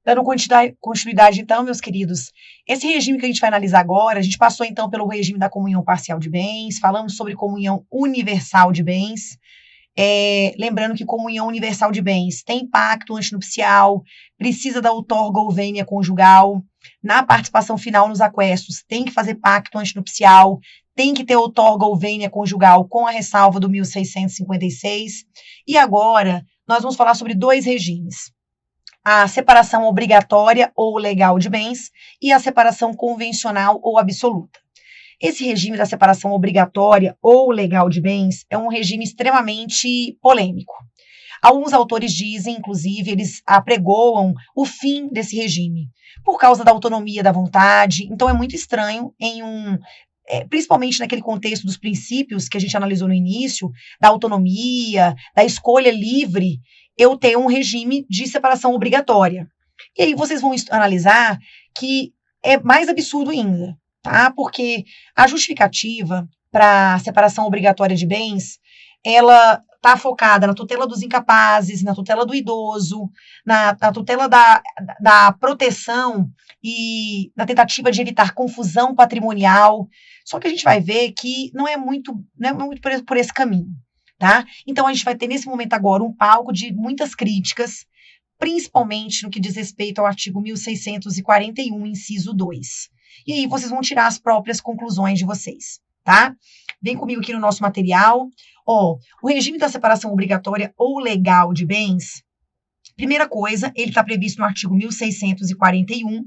Dando continuidade, então, meus queridos, esse regime que a gente vai analisar agora, a gente passou, então, pelo regime da comunhão parcial de bens, falamos sobre comunhão universal de bens, lembrando que comunhão universal de bens tem pacto antinupcial, precisa da outorga ou vênia conjugal, na participação final nos aquestos tem que fazer pacto antinupcial, tem que ter outorga ou vênia conjugal com a ressalva do 1656, e agora nós vamos falar sobre dois regimes. A separação obrigatória ou legal de bens e a separação convencional ou absoluta. Esse regime da separação obrigatória ou legal de bens é um regime extremamente polêmico. Alguns autores dizem, inclusive, eles apregoam o fim desse regime, por causa da autonomia da vontade. Então é muito estranho principalmente naquele contexto dos princípios que a gente analisou no início, da autonomia, da escolha livre, eu tenho um regime de separação obrigatória. E aí vocês vão analisar que é mais absurdo ainda, tá? Porque a justificativa para a separação obrigatória de bens, ela está focada na tutela dos incapazes, na tutela do idoso, na tutela da proteção e na tentativa de evitar confusão patrimonial. Só que a gente vai ver que não é muito por esse caminho. Tá? Então, a gente vai ter nesse momento agora um palco de muitas críticas, principalmente no que diz respeito ao artigo 1641, inciso 2. E aí vocês vão tirar as próprias conclusões de vocês, tá? Vem comigo aqui no nosso material. O regime da separação obrigatória ou legal de bens, primeira coisa, ele está previsto no artigo 1641.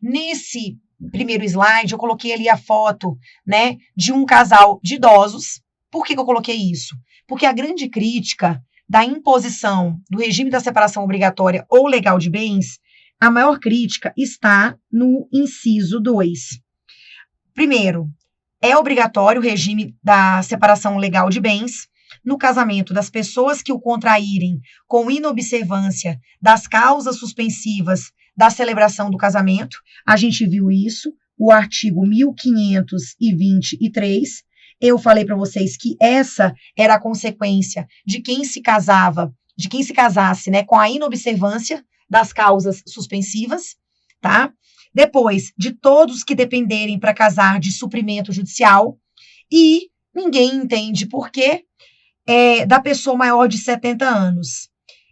Nesse primeiro slide, eu coloquei ali a foto, né, de um casal de idosos. Por que eu coloquei isso? Porque a grande crítica da imposição do regime da separação obrigatória ou legal de bens, a maior crítica está no inciso 2. Primeiro, é obrigatório o regime da separação legal de bens no casamento das pessoas que o contraírem com inobservância das causas suspensivas da celebração do casamento. A gente viu isso, o artigo 1523. Eu falei para vocês que essa era a consequência de quem se casasse, né, com a inobservância das causas suspensivas, tá? Depois, de todos que dependerem para casar de suprimento judicial, e ninguém entende por quê, da pessoa maior de 70 anos.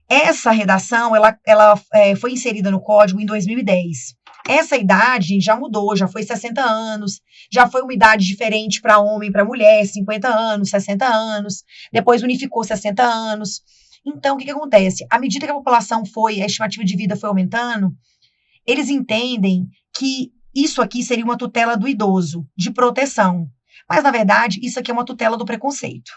Essa redação, ela foi inserida no Código em 2010. Essa idade já mudou, já foi 60 anos, já foi uma idade diferente para homem e para mulher, 50 anos, 60 anos, depois unificou 60 anos. Então, o que acontece? À medida que a estimativa de vida foi aumentando, eles entendem que isso aqui seria uma tutela do idoso, de proteção. Mas, na verdade, isso aqui é uma tutela do preconceito.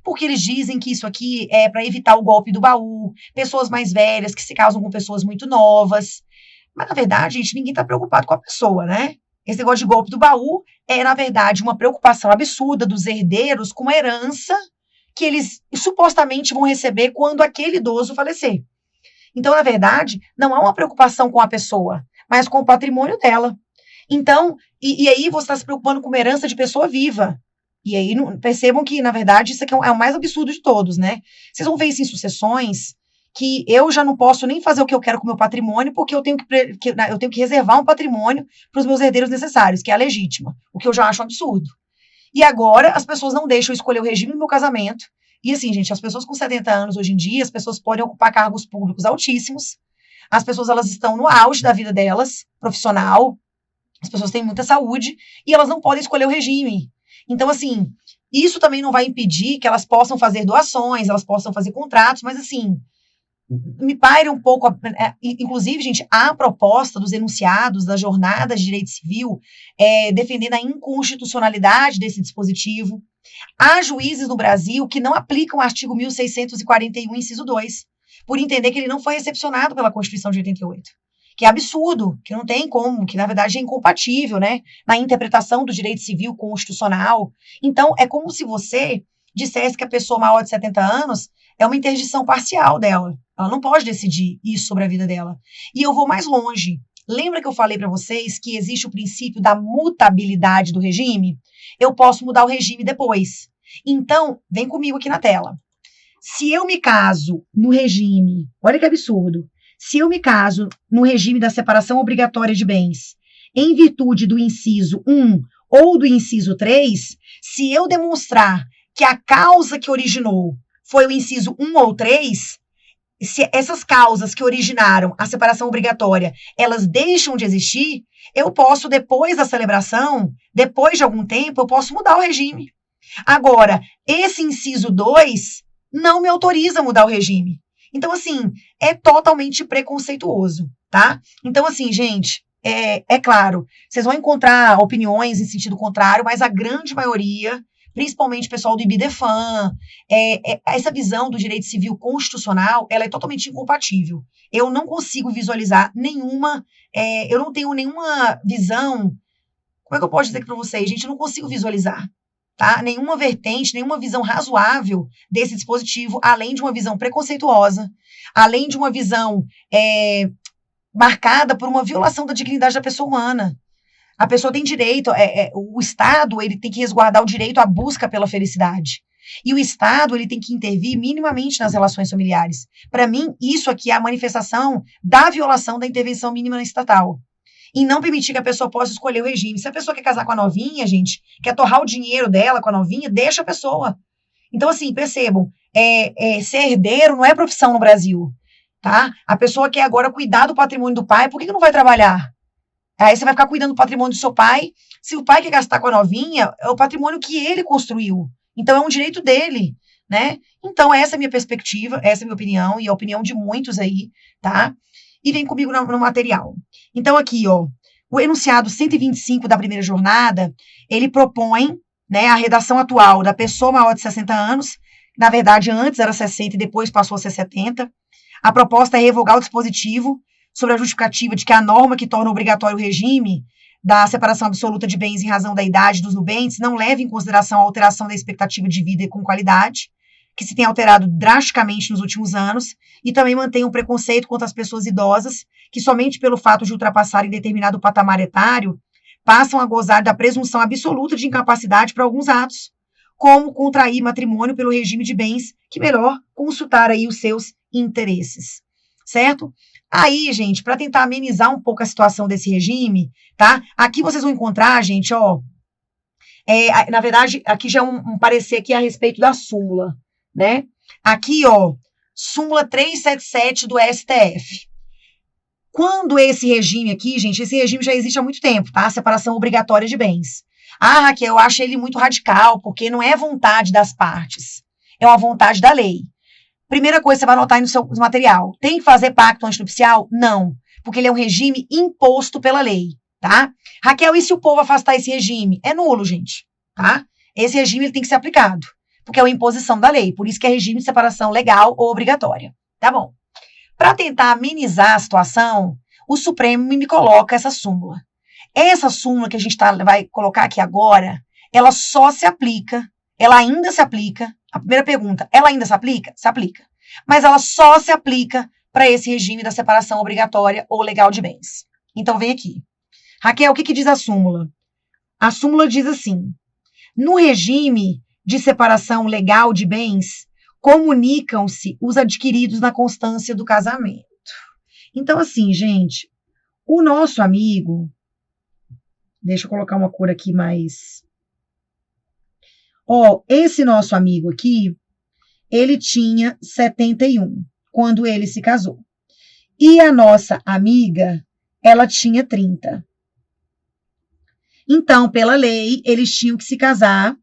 Porque eles dizem que isso aqui é para evitar o golpe do baú, pessoas mais velhas que se casam com pessoas muito novas. Mas, na verdade, gente, ninguém está preocupado com a pessoa, né? Esse negócio de golpe do baú é, na verdade, uma preocupação absurda dos herdeiros com a herança que eles supostamente vão receber quando aquele idoso falecer. Então, na verdade, não há uma preocupação com a pessoa, mas com o patrimônio dela. Então, e aí você está se preocupando com uma herança de pessoa viva. E aí percebam que, na verdade, isso aqui é o mais absurdo de todos, né? Vocês vão ver isso em sucessões, que eu já não posso nem fazer o que eu quero com o meu patrimônio, porque eu tenho que reservar um patrimônio para os meus herdeiros necessários, que é a legítima, o que eu já acho um absurdo. E agora as pessoas não deixam eu escolher o regime do meu casamento. E assim, gente, as pessoas com 70 anos hoje em dia, as pessoas podem ocupar cargos públicos altíssimos, as pessoas elas estão no auge da vida delas, profissional, as pessoas têm muita saúde, e elas não podem escolher o regime. Então, assim, isso também não vai impedir que elas possam fazer doações, elas possam fazer contratos, mas assim, me paira um pouco, inclusive, gente, há a proposta dos enunciados das jornadas de direito civil defendendo a inconstitucionalidade desse dispositivo. Há juízes no Brasil que não aplicam o artigo 1641, inciso 2, por entender que ele não foi recepcionado pela Constituição de 88. Que é absurdo, que não tem como, que na verdade é incompatível, né, na interpretação do direito civil constitucional. Então, é como se você dissesse que a pessoa maior de 70 anos é uma interdição parcial dela. Ela não pode decidir isso sobre a vida dela. E eu vou mais longe. Lembra que eu falei para vocês que existe o princípio da mutabilidade do regime? Eu posso mudar o regime depois. Então, vem comigo aqui na tela. Se eu me caso no regime, olha que absurdo, se eu me caso no regime da separação obrigatória de bens, em virtude do inciso 1 ou do inciso 3, se eu demonstrar que a causa que originou foi o inciso 1 ou 3, se essas causas que originaram a separação obrigatória, elas deixam de existir, eu posso, depois da celebração, depois de algum tempo, eu posso mudar o regime. Agora, esse inciso 2 não me autoriza a mudar o regime. Então, assim, é totalmente preconceituoso, tá? Então, assim, gente, é claro, vocês vão encontrar opiniões em sentido contrário, mas a grande maioria, principalmente o pessoal do IBDFAN, essa visão do direito civil constitucional, ela é totalmente incompatível. Eu não consigo visualizar eu não tenho nenhuma visão, como é que eu posso dizer aqui para vocês, gente, eu não consigo visualizar, tá? Nenhuma vertente, nenhuma visão razoável desse dispositivo, além de uma visão preconceituosa, além de uma visão marcada por uma violação da dignidade da pessoa humana. A pessoa tem direito, o Estado, ele tem que resguardar o direito à busca pela felicidade. E o Estado, ele tem que intervir minimamente nas relações familiares. Para mim, isso aqui é a manifestação da violação da intervenção mínima estatal. E não permitir que a pessoa possa escolher o regime. Se a pessoa quer casar com a novinha, gente, quer torrar o dinheiro dela com a novinha, deixa a pessoa. Então, assim, percebam, ser herdeiro não é profissão no Brasil, tá? A pessoa quer agora cuidar do patrimônio do pai, por que não vai trabalhar? Aí você vai ficar cuidando do patrimônio do seu pai. Se o pai quer gastar com a novinha, é o patrimônio que ele construiu. Então, é um direito dele, né? Então, essa é a minha perspectiva, essa é a minha opinião, e a opinião de muitos aí, tá? E vem comigo no material. Então, aqui, ó, o enunciado 125 da primeira jornada, ele propõe, né, a redação atual da pessoa maior de 60 anos, na verdade, antes era 60 e depois passou a ser 70. A proposta é revogar o dispositivo sobre a justificativa de que a norma que torna obrigatório o regime da separação absoluta de bens em razão da idade dos nubentes não leva em consideração a alteração da expectativa de vida com qualidade, que se tem alterado drasticamente nos últimos anos, e também mantém um preconceito contra as pessoas idosas, que somente pelo fato de ultrapassarem determinado patamar etário, passam a gozar da presunção absoluta de incapacidade para alguns atos, como contrair matrimônio pelo regime de bens, que melhor consultar aí os seus interesses, certo? Aí, gente, para tentar amenizar um pouco a situação desse regime, tá? Aqui vocês vão encontrar, gente, ó, na verdade, aqui já é um parecer aqui a respeito da súmula, né? Aqui, ó, súmula 377 do STF. Quando esse regime aqui, gente, esse regime já existe há muito tempo, tá? Separação obrigatória de bens. Ah, Raquel, eu acho ele muito radical, porque não é vontade das partes, é uma vontade da lei. Primeira coisa que você vai anotar aí no seu material. Tem que fazer pacto antinupcial? Não, porque ele é um regime imposto pela lei, tá? Raquel, e se o povo afastar esse regime? É nulo, gente, tá? Esse regime ele tem que ser aplicado, porque é uma imposição da lei, por isso que é regime de separação legal ou obrigatória, tá bom? Para tentar amenizar a situação, o Supremo me coloca essa súmula. Essa súmula que a gente vai colocar aqui agora, ela só se aplica, ela ainda se aplica. A primeira pergunta, ela ainda se aplica? Se aplica. Mas ela só se aplica para esse regime da separação obrigatória ou legal de bens. Então, vem aqui. Raquel, o que diz a súmula? A súmula diz assim: no regime de separação legal de bens, comunicam-se os adquiridos na constância do casamento. Então, assim, gente, o nosso amigo, deixa eu colocar uma cor aqui mais... Ó, esse nosso amigo aqui, ele tinha 71 quando ele se casou. E a nossa amiga, ela tinha 30. Então, pela lei, eles tinham que se casar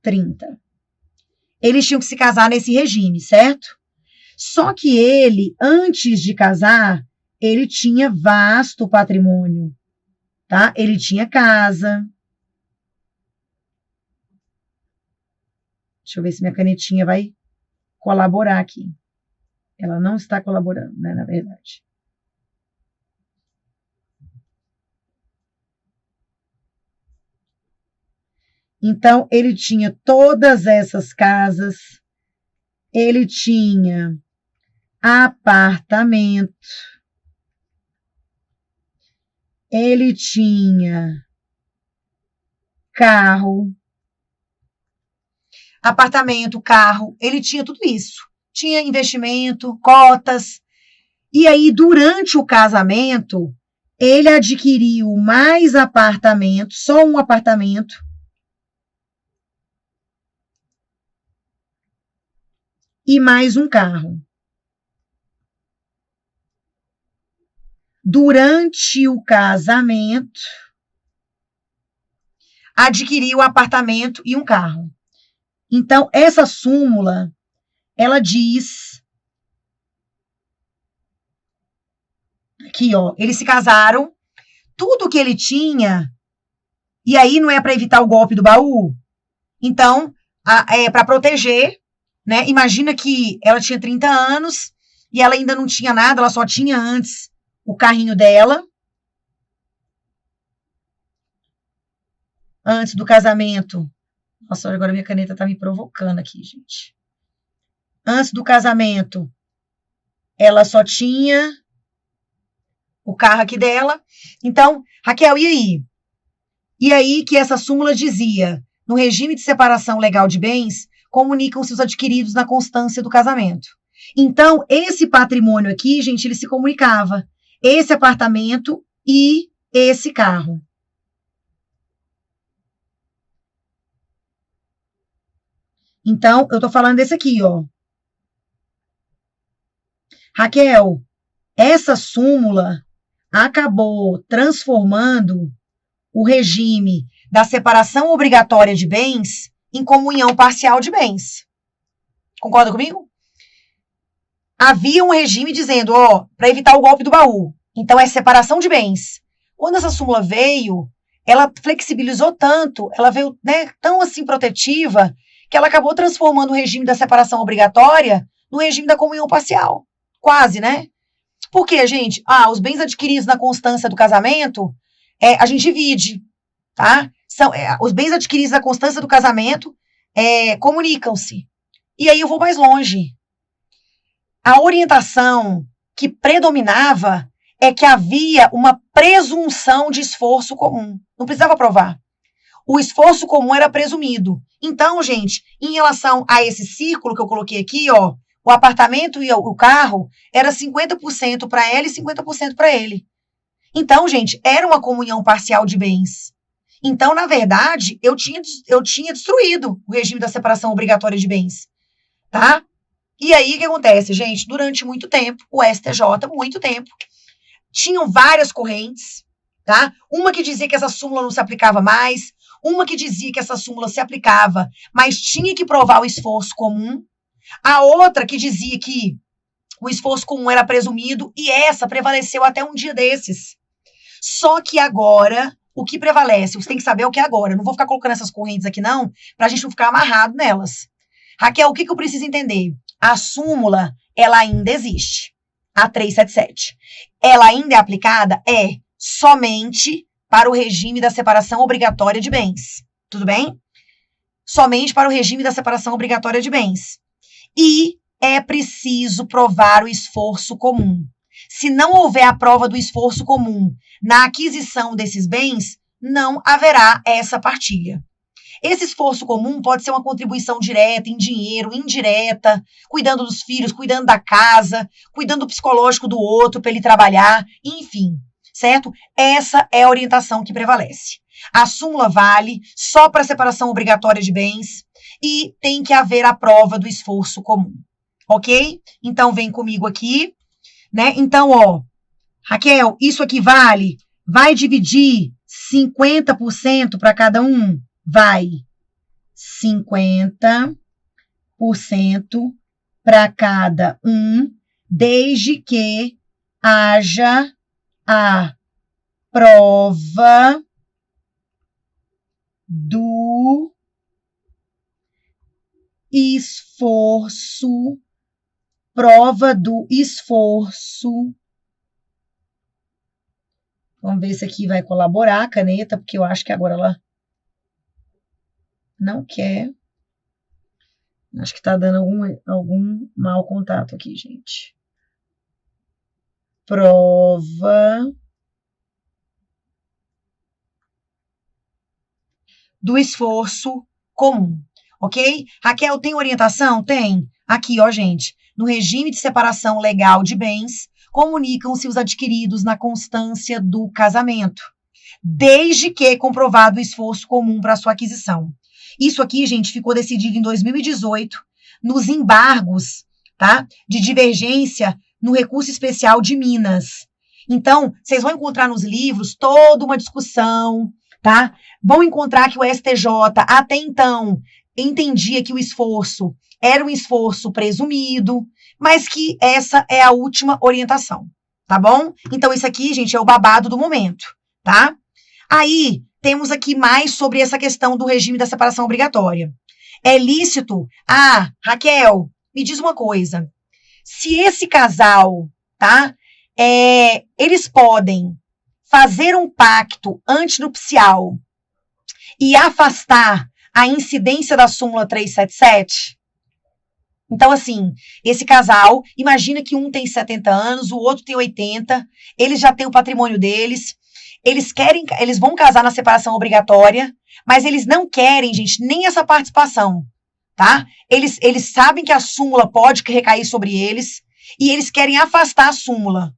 30. Eles tinham que se casar nesse regime, certo? Só que ele, antes de casar, ele tinha vasto patrimônio, tá? Ele tinha casa. Deixa eu ver se minha canetinha vai colaborar aqui. Ela não está colaborando, né, na verdade. Então, ele tinha todas essas casas, ele tinha apartamento, ele tinha carro, apartamento, carro, ele tinha tudo isso. Tinha investimento, cotas, E aí, durante o casamento, ele adquiriu mais apartamentos, só um apartamento, e mais um carro. Durante o casamento, adquiriu um apartamento e um carro. Então, essa súmula, ela diz aqui, ó, eles se casaram, tudo que ele tinha, e aí não é para evitar o golpe do baú? Então, é para proteger, né? Imagina que ela tinha 30 anos e ela ainda não tinha nada, ela só tinha antes o carrinho dela. Antes do casamento. Nossa, agora minha caneta tá me provocando aqui, gente. Antes do casamento, ela só tinha o carro aqui dela. Então, Raquel, e aí? E aí que essa súmula dizia, no regime de separação legal de bens, comunicam-se os adquiridos na constância do casamento. Então, esse patrimônio aqui, gente, ele se comunicava. Esse apartamento e esse carro. Então, eu tô falando desse aqui, ó. Raquel, essa súmula acabou transformando o regime da separação obrigatória de bens em comunhão parcial de bens. Concorda comigo? Havia um regime dizendo, ó, para evitar o golpe do baú. Então, é separação de bens. Quando essa súmula veio, ela flexibilizou tanto, ela veio, né, tão assim protetiva, que ela acabou transformando o regime da separação obrigatória no regime da comunhão parcial. Quase, né? Por quê, gente? Os bens adquiridos na constância do casamento, a gente divide, tá? Os bens adquiridos na constância do casamento comunicam-se. E aí eu vou mais longe. A orientação que predominava é que havia uma presunção de esforço comum. Não precisava provar. O esforço comum era presumido. Então, gente, em relação a esse círculo que eu coloquei aqui, ó, o apartamento e o carro era 50% para ela e 50% para ele. Então, gente, era uma comunhão parcial de bens. Então, na verdade, eu tinha destruído o regime da separação obrigatória de bens, tá? E aí, o que acontece, gente? Durante muito tempo, o STJ, muito tempo, tinham várias correntes, tá? Uma que dizia que essa súmula não se aplicava mais, uma que dizia que essa súmula se aplicava, mas tinha que provar o esforço comum, a outra que dizia que o esforço comum era presumido, e essa prevaleceu até um dia desses. Só que agora, o que prevalece? Você tem que saber o que é agora. Eu não vou ficar colocando essas correntes aqui, não, pra gente não ficar amarrado nelas. Raquel, o que eu preciso entender? A súmula, ela ainda existe. A 377. Ela ainda é aplicada? Somente para o regime da separação obrigatória de bens. Tudo bem? Somente para o regime da separação obrigatória de bens. E é preciso provar o esforço comum. Se não houver a prova do esforço comum na aquisição desses bens, não haverá essa partilha. Esse esforço comum pode ser uma contribuição direta, em dinheiro, indireta, cuidando dos filhos, cuidando da casa, cuidando do psicológico do outro para ele trabalhar, enfim, certo? Essa é a orientação que prevalece. A súmula vale só para separação obrigatória de bens e tem que haver a prova do esforço comum, ok? Então, vem comigo aqui, né? Então, ó, Raquel, isso aqui vai dividir 50% para cada um? Vai 50% para cada um, desde que haja a prova do esforço, Vamos ver se aqui vai colaborar a caneta, porque eu acho que agora ela não quer. Acho que tá dando algum mau contato aqui, gente. Prova do esforço comum, ok? Raquel, tem orientação? Tem. Aqui, ó, gente. No regime de separação legal de bens, comunicam-se os adquiridos na constância do casamento, desde que comprovado o esforço comum para sua aquisição. Isso aqui, gente, ficou decidido em 2018, nos embargos, tá, de divergência no recurso especial de Minas. Então, vocês vão encontrar nos livros toda uma discussão, tá? Vão encontrar que o STJ, até então, entendia que o esforço era um esforço presumido, mas que essa é a última orientação, tá bom? Então, isso aqui, gente, é o babado do momento, tá? Aí, temos aqui mais sobre essa questão do regime da separação obrigatória. É lícito? Ah, Raquel, me diz uma coisa. Se esse casal, tá, eles podem fazer um pacto antinupcial e afastar a incidência da súmula 377? Então, assim, esse casal, imagina que um tem 70 anos, o outro tem 80, eles já têm o patrimônio deles, eles vão casar na separação obrigatória, mas eles não querem, gente, nem essa participação, tá? Eles sabem que a súmula pode recair sobre eles e eles querem afastar a súmula.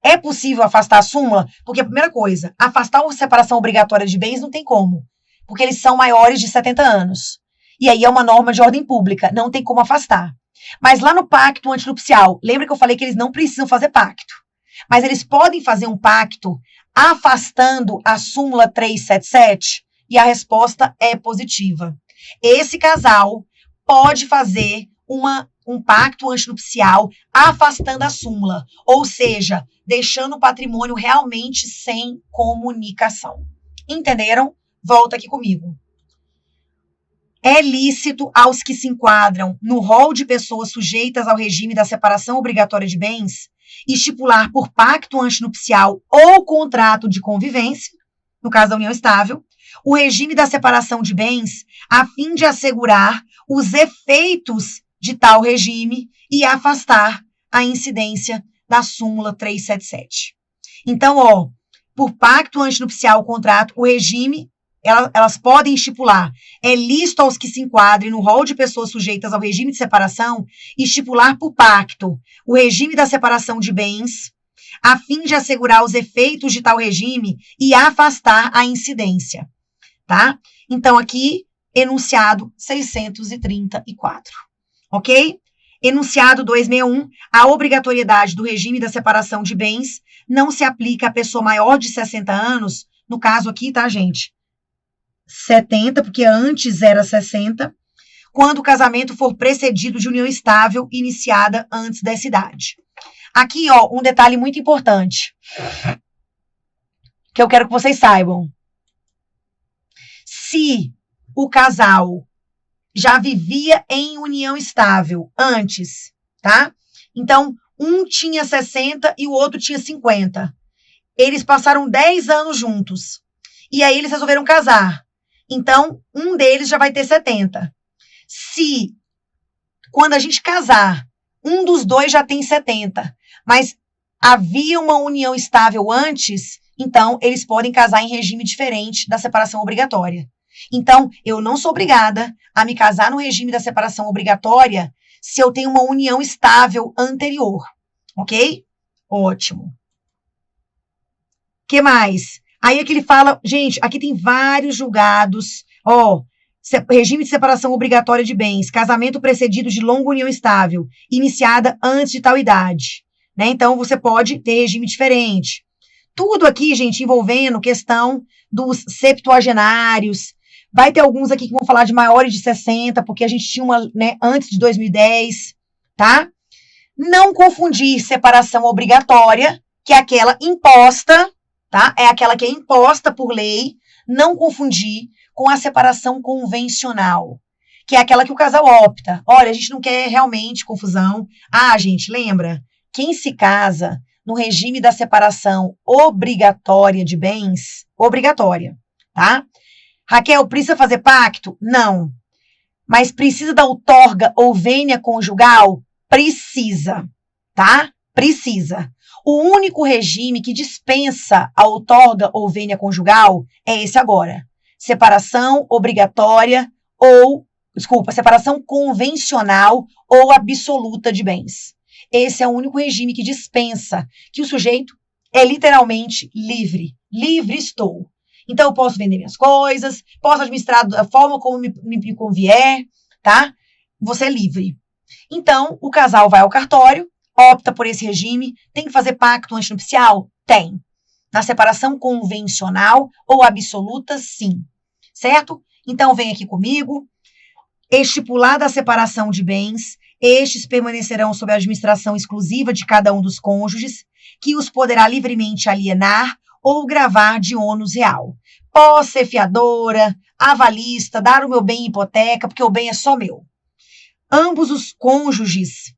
É possível afastar a súmula? Porque, a primeira coisa, afastar a separação obrigatória de bens não tem como, porque eles são maiores de 70 anos. E aí é uma norma de ordem pública, não tem como afastar. Mas lá no pacto antinupcial, lembra que eu falei que eles não precisam fazer pacto, mas eles podem fazer um pacto afastando a súmula 377? E a resposta é positiva. Esse casal pode fazer um pacto antinupcial afastando a súmula, ou seja, deixando o patrimônio realmente sem comunicação. Entenderam? Volta aqui comigo. É lícito aos que se enquadram no rol de pessoas sujeitas ao regime da separação obrigatória de bens estipular por pacto antinupcial ou contrato de convivência, no caso da união estável, o regime da separação de bens a fim de assegurar os efeitos de tal regime e afastar a incidência da súmula 377. Então, por pacto antinupcial ou contrato, o regime, elas podem estipular, é lícito aos que se enquadrem no rol de pessoas sujeitas ao regime de separação, estipular por pacto o regime da separação de bens, a fim de assegurar os efeitos de tal regime e afastar a incidência, tá? Então, aqui, enunciado 634, ok? Enunciado 261, a obrigatoriedade do regime da separação de bens não se aplica à pessoa maior de 60 anos, no caso aqui, tá, gente? 70, porque antes era 60, quando o casamento for precedido de união estável iniciada antes dessa idade. Aqui, um detalhe muito importante, que eu quero que vocês saibam. Se o casal já vivia em união estável antes, tá? Então, um tinha 60 e o outro tinha 50. Eles passaram 10 anos juntos. E aí eles resolveram casar. Então, um deles já vai ter 70. Se, quando a gente casar, um dos dois já tem 70, mas havia uma união estável antes, então eles podem casar em regime diferente da separação obrigatória. Então, eu não sou obrigada a me casar no regime da separação obrigatória se eu tenho uma união estável anterior, ok? Ótimo. O que mais? Aí é que ele fala, gente, aqui tem vários julgados, regime de separação obrigatória de bens, casamento precedido de longa união estável, iniciada antes de tal idade, né? Então, você pode ter regime diferente. Tudo aqui, gente, envolvendo questão dos septuagenários. Vai ter alguns aqui que vão falar de maiores de 60, porque a gente tinha uma, né, antes de 2010, tá? Não confundir separação obrigatória, que é aquela imposta, tá? É aquela que é imposta por lei, não confundir com a separação convencional, que é aquela que o casal opta. Olha, a gente não quer realmente confusão. Ah, gente, lembra? Quem se casa no regime da separação obrigatória de bens, obrigatória, tá? Raquel, precisa fazer pacto? Não. Mas precisa da outorga ou vênia conjugal? Precisa, tá? Precisa. O único regime que dispensa a outorga ou vênia conjugal é esse agora. Separação obrigatória separação convencional ou absoluta de bens. esse é o único regime que dispensa que o sujeito é literalmente livre. Livre estou. Então, eu posso vender minhas coisas, posso administrar da forma como me convier, tá? Você é livre. Então, o casal vai ao cartório, opta por esse regime, tem que fazer pacto antinupcial? Tem. Na separação convencional ou absoluta, sim. Certo? Então, vem aqui comigo. Estipulada a separação de bens, estes permanecerão sob a administração exclusiva de cada um dos cônjuges, que os poderá livremente alienar ou gravar de ônus real. Posso ser fiadora, avalista, dar o meu bem em hipoteca, porque o bem é só meu. Ambos os cônjuges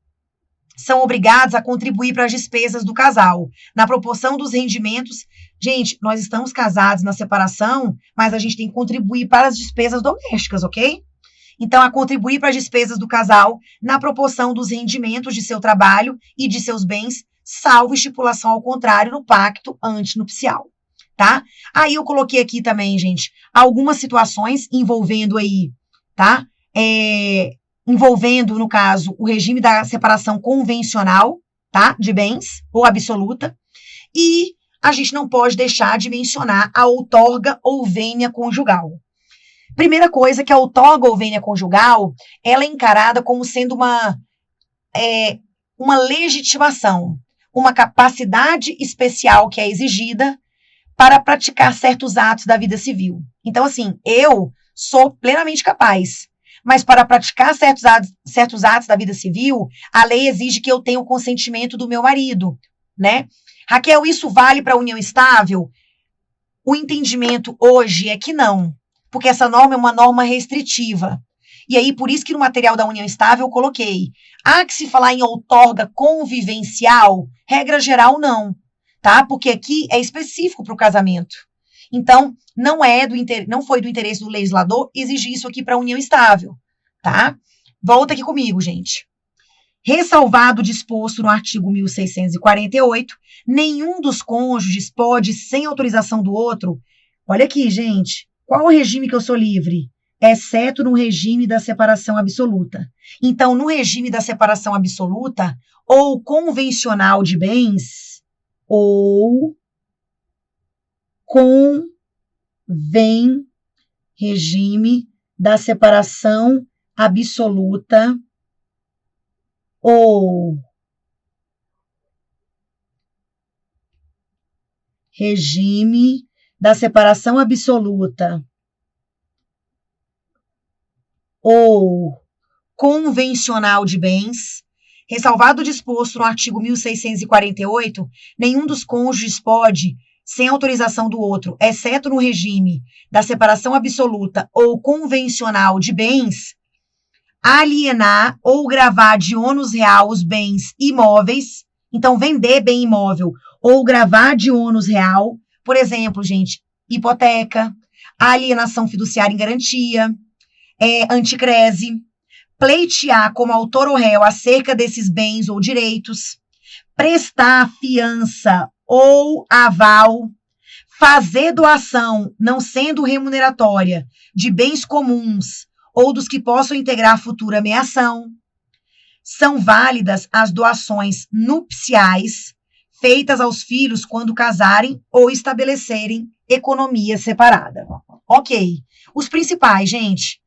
são obrigados a contribuir para as despesas do casal, na proporção dos rendimentos. Gente, nós estamos casados na separação, mas a gente tem que contribuir para as despesas domésticas, ok? Então, a contribuir para as despesas do casal na proporção dos rendimentos de seu trabalho e de seus bens, salvo estipulação ao contrário no pacto antinupcial, tá? Aí eu coloquei aqui também, gente, algumas situações envolvendo aí, tá? Envolvendo, no caso, o regime da separação convencional, tá? De bens, ou absoluta. E a gente não pode deixar de mencionar a outorga ou vênia conjugal. Primeira coisa que a outorga ou vênia conjugal, ela é encarada como sendo uma legitimação, uma capacidade especial que é exigida para praticar certos atos da vida civil. Então, assim, eu sou plenamente capaz, mas para praticar certos atos da vida civil, a lei exige que eu tenha o consentimento do meu marido, né? Raquel, isso vale para a união estável? O entendimento hoje é que não, porque essa norma é uma norma restritiva. E aí, por isso que no material da união estável eu coloquei, há que se falar em outorga convivencial, regra geral não, tá? Porque aqui é específico para o casamento. Então, não foi do interesse do legislador exigir isso aqui para a união estável, tá? Volta aqui comigo, gente. Ressalvado o disposto no artigo 1648, nenhum dos cônjuges pode, sem autorização do outro, olha aqui, gente, qual o regime que eu sou livre? Exceto no regime da separação absoluta. Então, no regime da separação absoluta, ou convencional de bens, ou regime da separação absoluta, ou regime da separação absoluta, ou convencional de bens, ressalvado o disposto no artigo 1648, nenhum dos cônjuges pode, sem autorização do outro, exceto no regime da separação absoluta ou convencional de bens, alienar ou gravar de ônus real os bens imóveis, então vender bem imóvel ou gravar de ônus real, por exemplo, gente, hipoteca, alienação fiduciária em garantia, anticrese, pleitear como autor ou réu acerca desses bens ou direitos, prestar fiança ou aval, fazer doação, não sendo remuneratória, de bens comuns ou dos que possam integrar futura ameação. São válidas as doações nupciais feitas aos filhos quando casarem ou estabelecerem economia separada. Ok. Os principais, gente,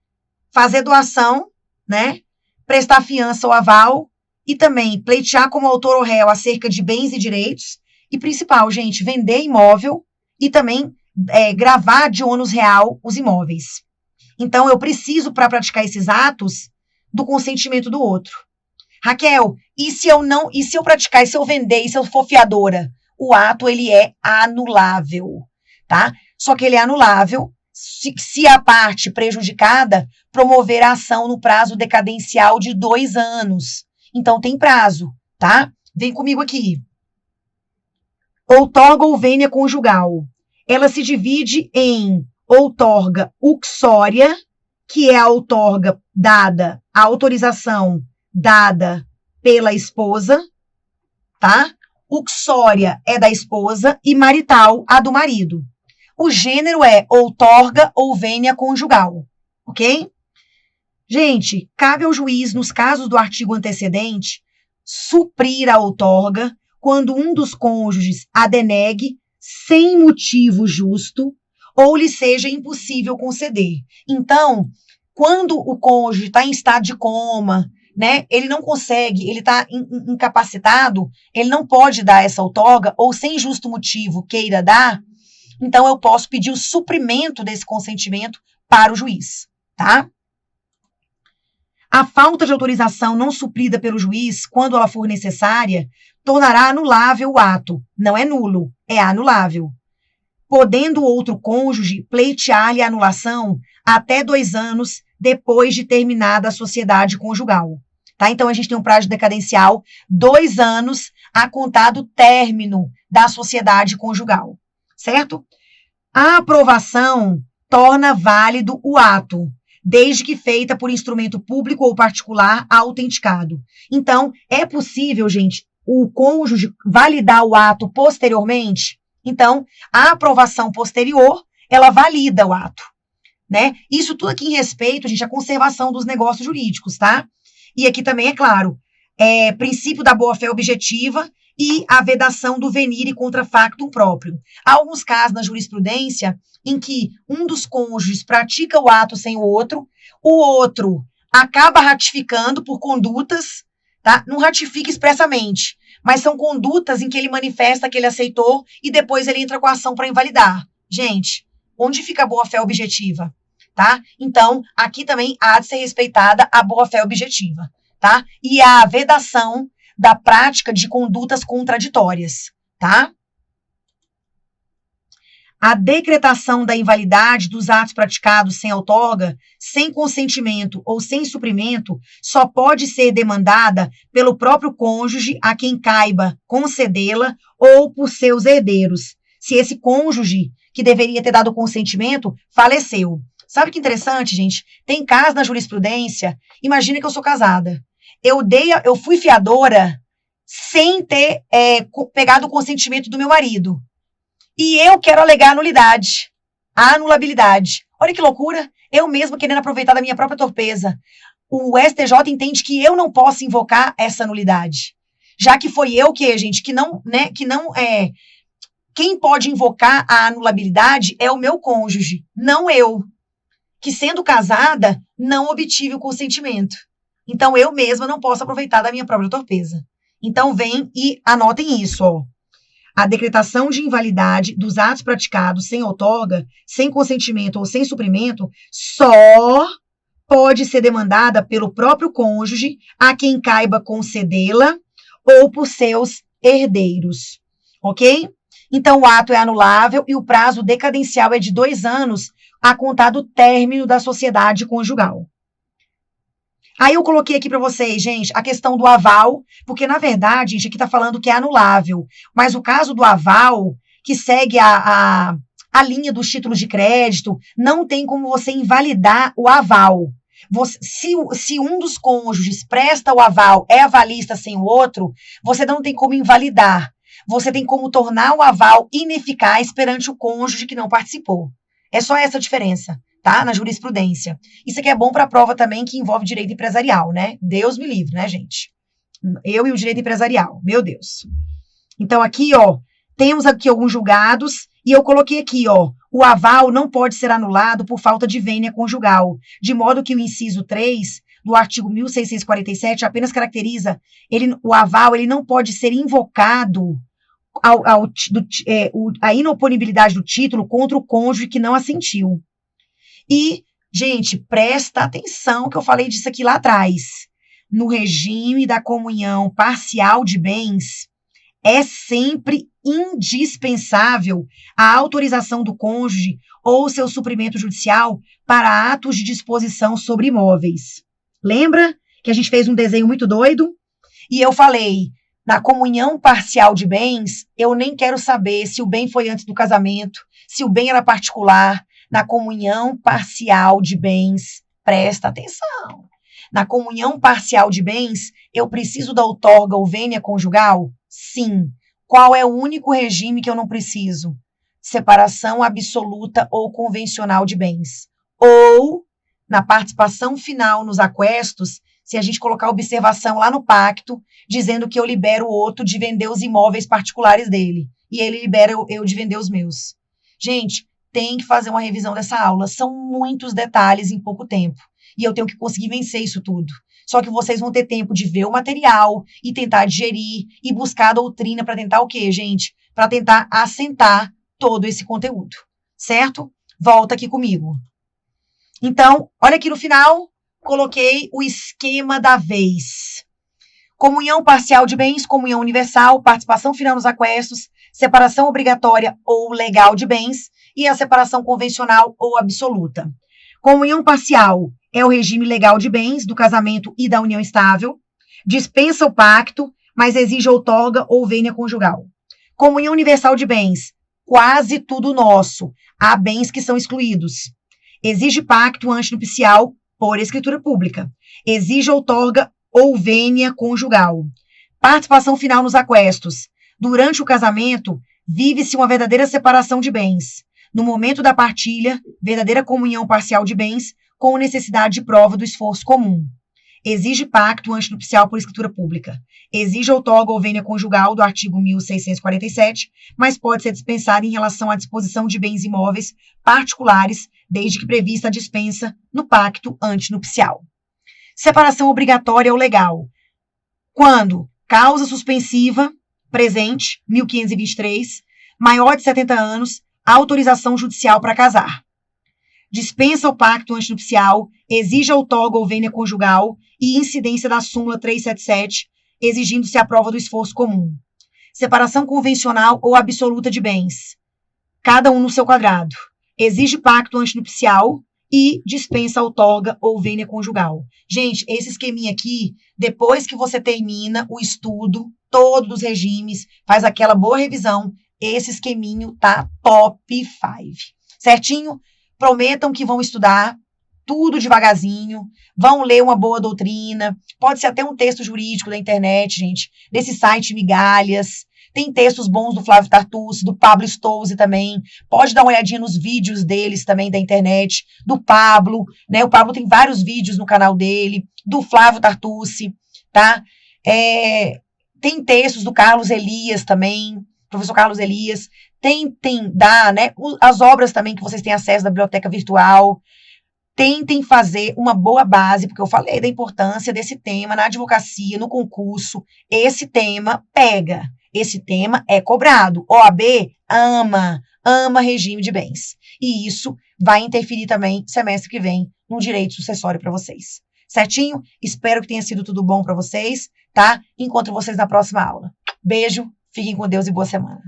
fazer doação, né? Prestar fiança ou aval e também pleitear como autor ou réu acerca de bens e direitos. E principal, gente, vender imóvel e também gravar de ônus real os imóveis. Então, eu preciso, para praticar esses atos, do consentimento do outro. Raquel, e se eu praticar, e se eu vender, e se eu for fiadora? O ato, ele é anulável, tá? Só que ele é anulável se a parte prejudicada promover a ação no prazo decadencial de 2 anos. Então, tem prazo, tá? Vem comigo aqui. Outorga ou vênia conjugal. Ela se divide em outorga uxória, que é a outorga dada, a autorização dada pela esposa, tá? Uxória é da esposa e marital a do marido. O gênero é outorga ou vênia conjugal, ok? Gente, cabe ao juiz, nos casos do artigo antecedente, suprir a outorga quando um dos cônjuges a denegue sem motivo justo ou lhe seja impossível conceder. Então, quando o cônjuge está em estado de coma, né, ele não consegue, ele está incapacitado, ele não pode dar essa outorga, ou sem justo motivo queira dar, então eu posso pedir o suprimento desse consentimento para o juiz, tá? A falta de autorização não suprida pelo juiz, quando ela for necessária, tornará anulável o ato. Não é nulo, é anulável. Podendo o outro cônjuge pleitear-lhe a anulação até 2 anos depois de terminada a sociedade conjugal. Tá? Então, a gente tem um prazo decadencial, 2 anos a contar do término da sociedade conjugal. Certo? A aprovação torna válido o ato, desde que feita por instrumento público ou particular autenticado. Então, é possível, gente, o cônjuge validar o ato posteriormente? Então, a aprovação posterior, ela valida o ato, né? Isso tudo aqui em respeito, gente, à conservação dos negócios jurídicos, tá? E aqui também, é claro, princípio da boa-fé objetiva e a vedação do venire contra factum próprio. Há alguns casos na jurisprudência em que um dos cônjuges pratica o ato sem o outro acaba ratificando por condutas, tá? Não ratifica expressamente, mas são condutas em que ele manifesta que ele aceitou e depois ele entra com a ação para invalidar. Gente, onde fica a boa-fé objetiva? Tá? Então, aqui também há de ser respeitada a boa-fé objetiva, tá? E a vedação da prática de condutas contraditórias, tá? A decretação da invalidade dos atos praticados sem outorga, sem consentimento ou sem suprimento, só pode ser demandada pelo próprio cônjuge a quem caiba concedê-la ou por seus herdeiros, se esse cônjuge que deveria ter dado consentimento faleceu. Sabe que interessante, gente? Tem casos na jurisprudência, imagina que eu sou casada. Eu fui fiadora sem ter pegado o consentimento do meu marido. E eu quero alegar a anulabilidade. Olha que loucura, eu mesma querendo aproveitar da minha própria torpeza. O STJ entende que eu não posso invocar essa nulidade. Já que foi eu quem pode invocar a anulabilidade é o meu cônjuge, não eu, que sendo casada, não obtive o consentimento. Então, eu mesma não posso aproveitar da minha própria torpeza. Então, vem e anotem isso, ó. A decretação de invalidade dos atos praticados sem outorga, sem consentimento ou sem suprimento, só pode ser demandada pelo próprio cônjuge a quem caiba concedê-la ou por seus herdeiros, ok? Então, o ato é anulável e o prazo decadencial é de 2 anos a contar do término da sociedade conjugal. Aí eu coloquei aqui para vocês, gente, a questão do aval, porque, na verdade, gente, aqui está falando que é anulável, mas o caso do aval, que segue a linha dos títulos de crédito, não tem como você invalidar o aval. Se um dos cônjuges presta o aval, é avalista sem o outro, você não tem como invalidar. Você tem como tornar o aval ineficaz perante o cônjuge que não participou. É só essa a diferença, tá? Na jurisprudência. Isso aqui é bom para a prova também que envolve direito empresarial, né? Deus me livre, né, gente? Eu e o direito empresarial, meu Deus. Então, aqui, ó, temos aqui alguns julgados e eu coloquei aqui, ó, o aval não pode ser anulado por falta de vênia conjugal, de modo que o inciso 3 do artigo 1647 apenas caracteriza o aval, ele não pode ser invocado a inoponibilidade do título contra o cônjuge que não assentiu. E, gente, presta atenção que eu falei disso aqui lá atrás. No regime da comunhão parcial de bens, é sempre indispensável a autorização do cônjuge ou seu suprimento judicial para atos de disposição sobre imóveis. Lembra que a gente fez um desenho muito doido? E eu falei, na comunhão parcial de bens, eu nem quero saber se o bem foi antes do casamento, se o bem era particular. Na comunhão parcial de bens, presta atenção. Na comunhão parcial de bens, eu preciso da outorga ou vênia conjugal? Sim. Qual é o único regime que eu não preciso? Separação absoluta ou convencional de bens. Ou, na participação final nos aquestos, se a gente colocar observação lá no pacto, dizendo que eu libero o outro de vender os imóveis particulares dele, e ele libera eu de vender os meus. Gente, tem que fazer uma revisão dessa aula. São muitos detalhes em pouco tempo. E eu tenho que conseguir vencer isso tudo. Só que vocês vão ter tempo de ver o material e tentar digerir e buscar a doutrina para tentar o quê, gente? Para tentar assentar todo esse conteúdo. Certo? Volta aqui comigo. Então, olha aqui no final, coloquei o esquema da vez. Comunhão parcial de bens, comunhão universal, participação final nos aquestos, separação obrigatória ou legal de bens e a separação convencional ou absoluta. Comunhão parcial é o regime legal de bens do casamento e da união estável. Dispensa o pacto, mas exige outorga ou vênia conjugal. Comunhão universal de bens, quase tudo nosso. Há bens que são excluídos. Exige pacto antinupcial por escritura pública. Exige outorga ou vênia conjugal. Participação final nos aquestos. Durante o casamento, vive-se uma verdadeira separação de bens. No momento da partilha, verdadeira comunhão parcial de bens, com necessidade de prova do esforço comum. Exige pacto antinupcial por escritura pública. Exige outorga ou vênia conjugal do artigo 1647, mas pode ser dispensada em relação à disposição de bens imóveis particulares, desde que prevista a dispensa no pacto antinupcial. Separação obrigatória ou legal. Quando causa suspensiva, presente, 1523, maior de 70 anos, autorização judicial para casar. Dispensa o pacto antinupcial, exige outorga ou vênia conjugal e incidência da súmula 377, exigindo-se a prova do esforço comum. Separação convencional ou absoluta de bens. Cada um no seu quadrado. Exige pacto antinupcial e dispensa outorga ou vênia conjugal. Gente, esse esqueminha aqui, depois que você termina o estudo, todos os regimes, faz aquela boa revisão, esse esqueminho tá top 5. Certinho? Prometam que vão estudar tudo devagarzinho, vão ler uma boa doutrina, pode ser até um texto jurídico da internet, gente, desse site Migalhas. Tem textos bons do Flávio Tartucci, do Pablo Stolze também. Pode dar uma olhadinha nos vídeos deles também da internet, do Pablo, né? O Pablo tem vários vídeos no canal dele, do Flávio Tartucci, tá? Tem textos do Carlos Elias também, professor Carlos Elias. Tentem dar, né? As obras também que vocês têm acesso da biblioteca virtual. Tentem fazer uma boa base, porque eu falei da importância desse tema na advocacia, no concurso. Esse tema pega. Esse tema é cobrado. OAB ama regime de bens. E isso vai interferir também, semestre que vem, no direito sucessório para vocês. Certinho? Espero que tenha sido tudo bom para vocês, tá? Encontro vocês na próxima aula. Beijo, fiquem com Deus e boa semana.